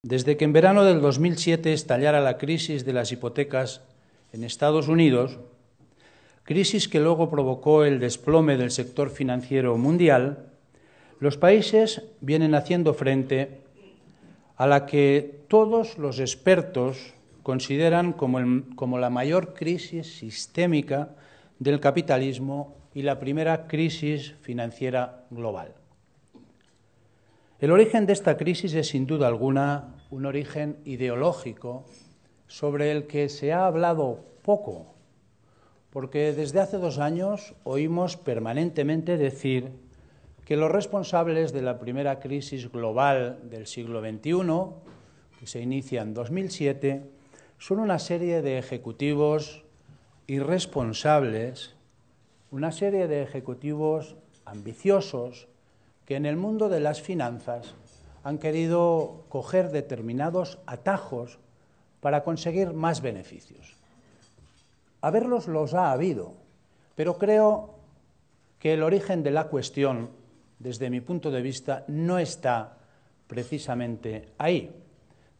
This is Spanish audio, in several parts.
Desde que en verano del 2007 estallara la crisis de las hipotecas en Estados Unidos, crisis que luego provocó el desplome del sector financiero mundial, los países vienen haciendo frente a la que todos los expertos consideran como la mayor crisis sistémica del capitalismo y la primera crisis financiera global. El origen de esta crisis es, sin duda alguna, un origen ideológico sobre el que se ha hablado poco, porque desde hace 2 años oímos permanentemente decir que los responsables de la primera crisis global del siglo XXI, que se inicia en 2007, son una serie de ejecutivos irresponsables, una serie de ejecutivos ambiciosos, que en el mundo de las finanzas han querido coger determinados atajos para conseguir más beneficios. Haberlos los ha habido, pero creo que el origen de la cuestión, desde mi punto de vista, no está precisamente ahí.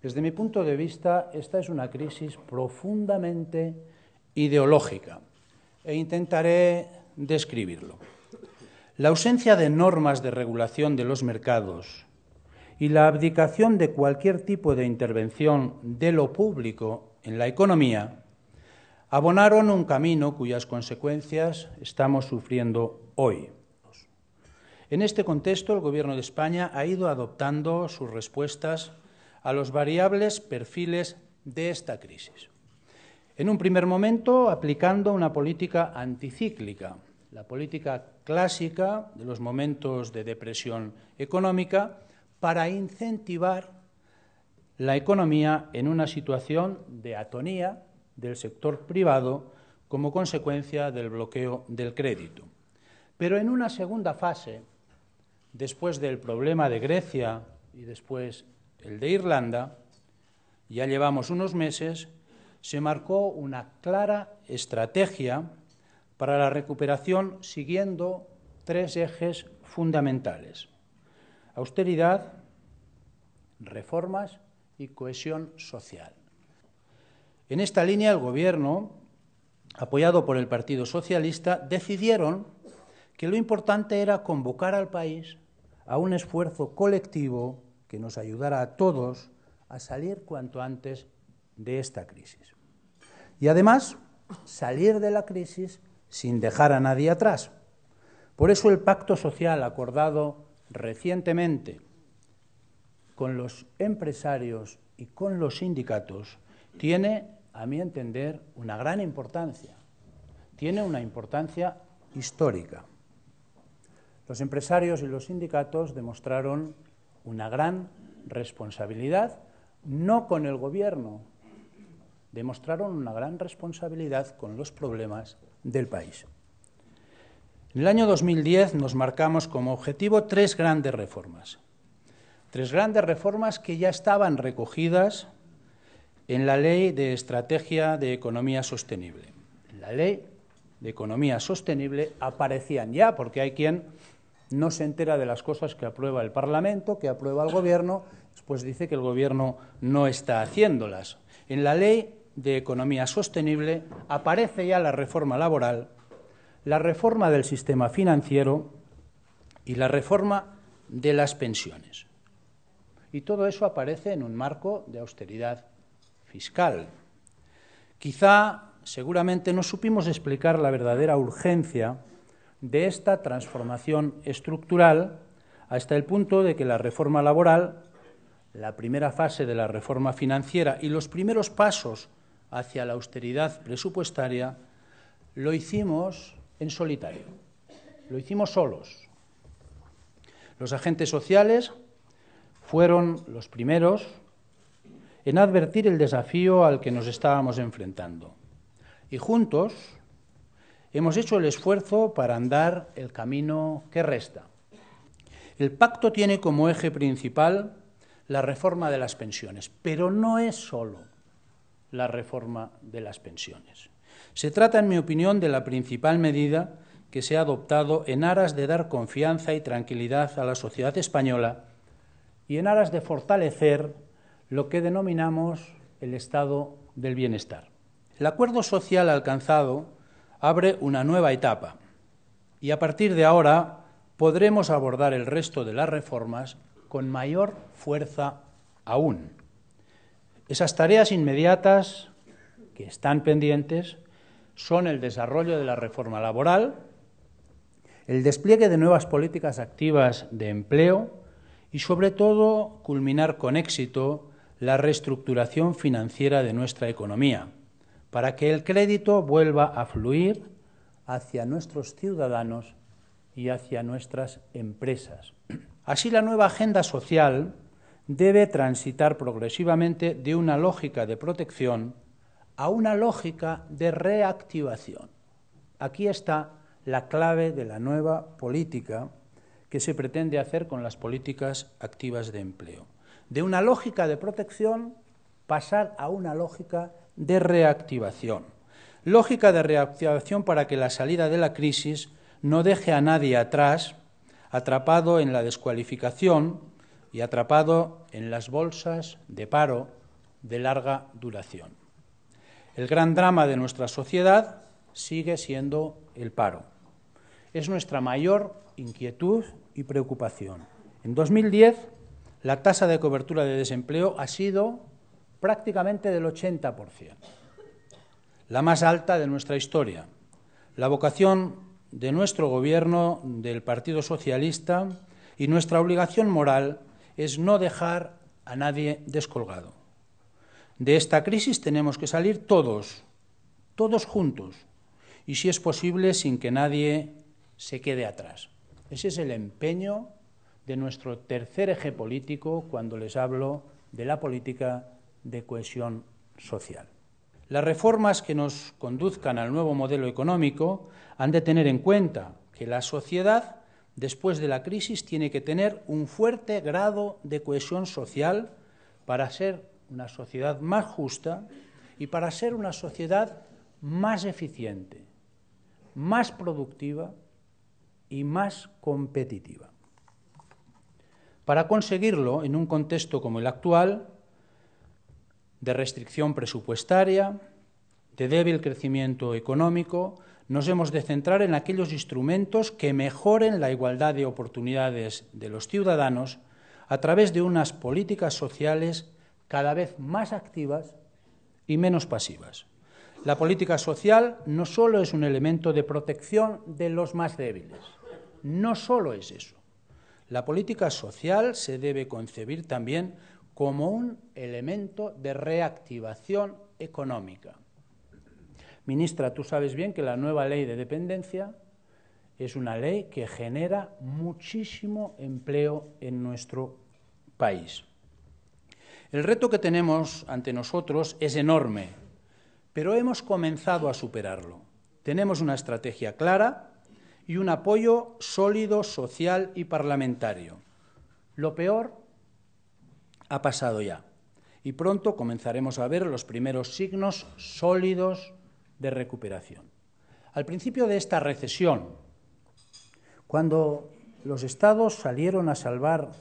Desde mi punto de vista, esta es una crisis profundamente ideológica e intentaré describirlo. La ausencia de normas de regulación de los mercados y la abdicación de cualquier tipo de intervención de lo público en la economía abonaron un camino cuyas consecuencias estamos sufriendo hoy. En este contexto, el Gobierno de España ha ido adoptando sus respuestas a los variables perfiles de esta crisis. En un primer momento, aplicando una política anticíclica, la política clásica de los momentos de depresión económica, para incentivar la economía en una situación de atonía del sector privado como consecuencia del bloqueo del crédito. Pero en una segunda fase, después del problema de Grecia y después el de Irlanda, ya llevamos unos meses, se marcó una clara estrategia para la recuperación siguiendo 3 ejes fundamentales: austeridad, reformas y cohesión social. En esta línea, el Gobierno, apoyado por el Partido Socialista, decidieron que lo importante era convocar al país a un esfuerzo colectivo que nos ayudara a todos a salir cuanto antes de esta crisis. Y además, salir de la crisis sin dejar a nadie atrás. Por eso el pacto social acordado recientemente con los empresarios y con los sindicatos tiene, a mi entender, una gran importancia. Tiene una importancia histórica. Los empresarios y los sindicatos demostraron una gran responsabilidad, no con el Gobierno, demostraron una gran responsabilidad con los problemas del país. En el año 2010 nos marcamos como objetivo 3 grandes reformas. 3 grandes reformas que ya estaban recogidas en la Ley de Estrategia de Economía Sostenible. En la Ley de Economía Sostenible aparecían ya, porque hay quien no se entera de las cosas que aprueba el Parlamento, que aprueba el Gobierno, después dice que el Gobierno no está haciéndolas. En la Ley de Economía Sostenible aparece ya la reforma laboral, la reforma del sistema financiero y la reforma de las pensiones. Y todo eso aparece en un marco de austeridad fiscal. Quizá, seguramente, no supimos explicar la verdadera urgencia de esta transformación estructural hasta el punto de que la reforma laboral, la primera fase de la reforma financiera y los primeros pasos hacia la austeridad presupuestaria lo hicimos en solitario, lo hicimos solos. Los agentes sociales fueron los primeros en advertir el desafío al que nos estábamos enfrentando y juntos hemos hecho el esfuerzo para andar el camino que resta. El pacto tiene como eje principal la reforma de las pensiones, pero no es solo la reforma de las pensiones. Se trata, en mi opinión, de la principal medida que se ha adoptado en aras de dar confianza y tranquilidad a la sociedad española y en aras de fortalecer lo que denominamos el estado del bienestar. El acuerdo social alcanzado abre una nueva etapa y a partir de ahora podremos abordar el resto de las reformas con mayor fuerza aún. Esas tareas inmediatas que están pendientes son el desarrollo de la reforma laboral, el despliegue de nuevas políticas activas de empleo y, sobre todo, culminar con éxito la reestructuración financiera de nuestra economía, para que el crédito vuelva a fluir hacia nuestros ciudadanos y hacia nuestras empresas. Así, la nueva agenda social debe transitar progresivamente de una lógica de protección a una lógica de reactivación. Aquí está la clave de la nueva política que se pretende hacer con las políticas activas de empleo. De una lógica de protección pasar a una lógica de reactivación. Lógica de reactivación para que la salida de la crisis no deje a nadie atrás, atrapado en la descualificación y atrapado en las bolsas de paro de larga duración. El gran drama de nuestra sociedad sigue siendo el paro. Es nuestra mayor inquietud y preocupación. En 2010, la tasa de cobertura de desempleo ha sido prácticamente del 80%, la más alta de nuestra historia. La vocación de nuestro gobierno, del Partido Socialista, y nuestra obligación moral es no dejar a nadie descolgado. De esta crisis tenemos que salir todos juntos, y si es posible sin que nadie se quede atrás. Ese es el empeño de nuestro tercer eje político cuando les hablo de la política de cohesión social. Las reformas que nos conduzcan al nuevo modelo económico han de tener en cuenta que la sociedad, después de la crisis, tiene que tener un fuerte grado de cohesión social para ser una sociedad más justa y para ser una sociedad más eficiente, más productiva y más competitiva. Para conseguirlo, en un contexto como el actual, de restricción presupuestaria, de débil crecimiento económico, nos hemos de centrar en aquellos instrumentos que mejoren la igualdad de oportunidades de los ciudadanos a través de unas políticas sociales cada vez más activas y menos pasivas. La política social no solo es un elemento de protección de los más débiles, no solo es eso. La política social se debe concebir también como un elemento de reactivación económica. Ministra, tú sabes bien que la nueva ley de dependencia es una ley que genera muchísimo empleo en nuestro país. El reto que tenemos ante nosotros es enorme, pero hemos comenzado a superarlo. Tenemos una estrategia clara y un apoyo sólido, social y parlamentario. Lo peor ha pasado ya y pronto comenzaremos a ver los primeros signos sólidos de recuperación. Al principio de esta recesión, cuando los estados salieron a salvar,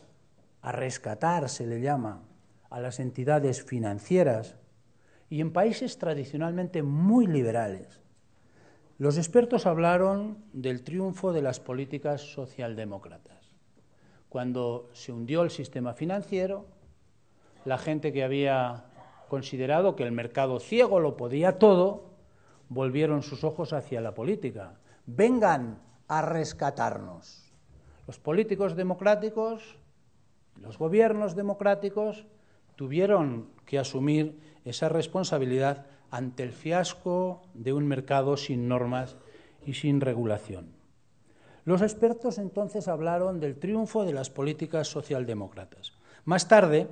a rescatar, se le llama, a las entidades financieras, y en países tradicionalmente muy liberales, los expertos hablaron del triunfo de las políticas socialdemócratas. Cuando se hundió el sistema financiero, la gente que había considerado que el mercado ciego lo podía todo, volvieron sus ojos hacia la política. Vengan a rescatarnos. Los políticos democráticos, los gobiernos democráticos tuvieron que asumir esa responsabilidad ante el fiasco de un mercado sin normas y sin regulación. Los expertos entonces hablaron del triunfo de las políticas socialdemócratas. Más tarde,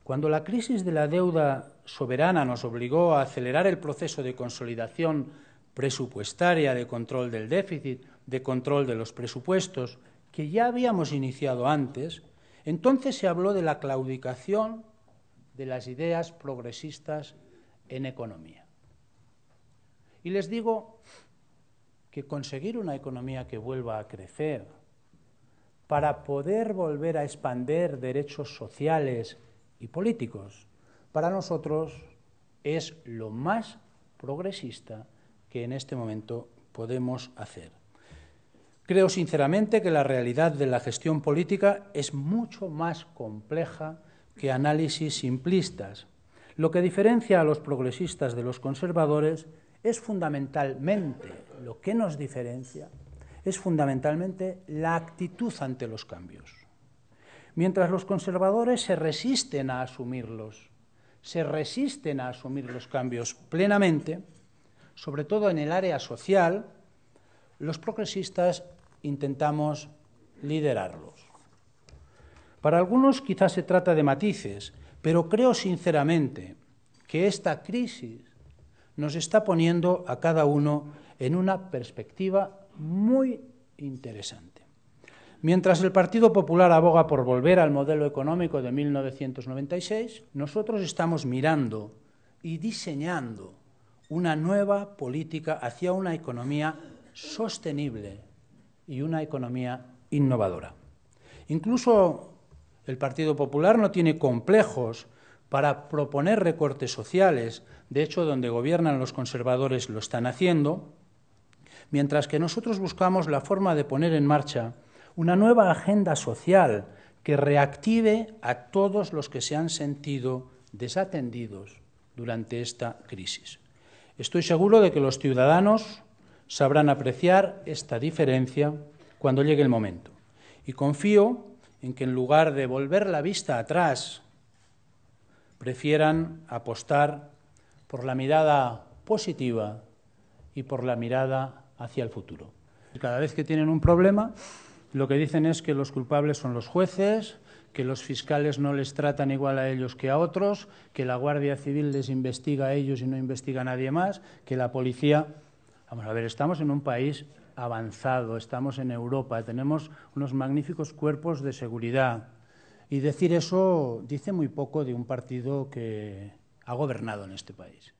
cuando la crisis de la deuda soberana nos obligó a acelerar el proceso de consolidación presupuestaria, de control del déficit, de control de los presupuestos, que ya habíamos iniciado antes, entonces se habló de la claudicación de las ideas progresistas en economía. Y les digo que conseguir una economía que vuelva a crecer, para poder volver a expandir derechos sociales y políticos. Para nosotros es lo más progresista que en este momento podemos hacer. Creo sinceramente que la realidad de la gestión política es mucho más compleja que análisis simplistas. Lo que diferencia a los progresistas de los conservadores es fundamentalmente, lo que nos diferencia, es fundamentalmente la actitud ante los cambios. Mientras los conservadores se resisten a asumirlos, se resisten a asumir los cambios plenamente, sobre todo en el área social, los progresistas intentamos liderarlos. Para algunos quizás se trata de matices, pero creo sinceramente que esta crisis nos está poniendo a cada uno en una perspectiva muy interesante. Mientras el Partido Popular aboga por volver al modelo económico de 1996, nosotros estamos mirando y diseñando una nueva política hacia una economía sostenible y una economía innovadora. Incluso el Partido Popular no tiene complejos para proponer recortes sociales. De hecho, donde gobiernan los conservadores lo están haciendo, mientras que nosotros buscamos la forma de poner en marcha una nueva agenda social que reactive a todos los que se han sentido desatendidos durante esta crisis. Estoy seguro de que los ciudadanos sabrán apreciar esta diferencia cuando llegue el momento. Y confío en que en lugar de volver la vista atrás, prefieran apostar por la mirada positiva y por la mirada hacia el futuro. Cada vez que tienen un problema, lo que dicen es que los culpables son los jueces, que los fiscales no les tratan igual a ellos que a otros, que la Guardia Civil les investiga a ellos y no investiga a nadie más, que la policía... Vamos a ver, estamos en un país avanzado, estamos en Europa, tenemos unos magníficos cuerpos de seguridad. Y decir eso dice muy poco de un partido que ha gobernado en este país.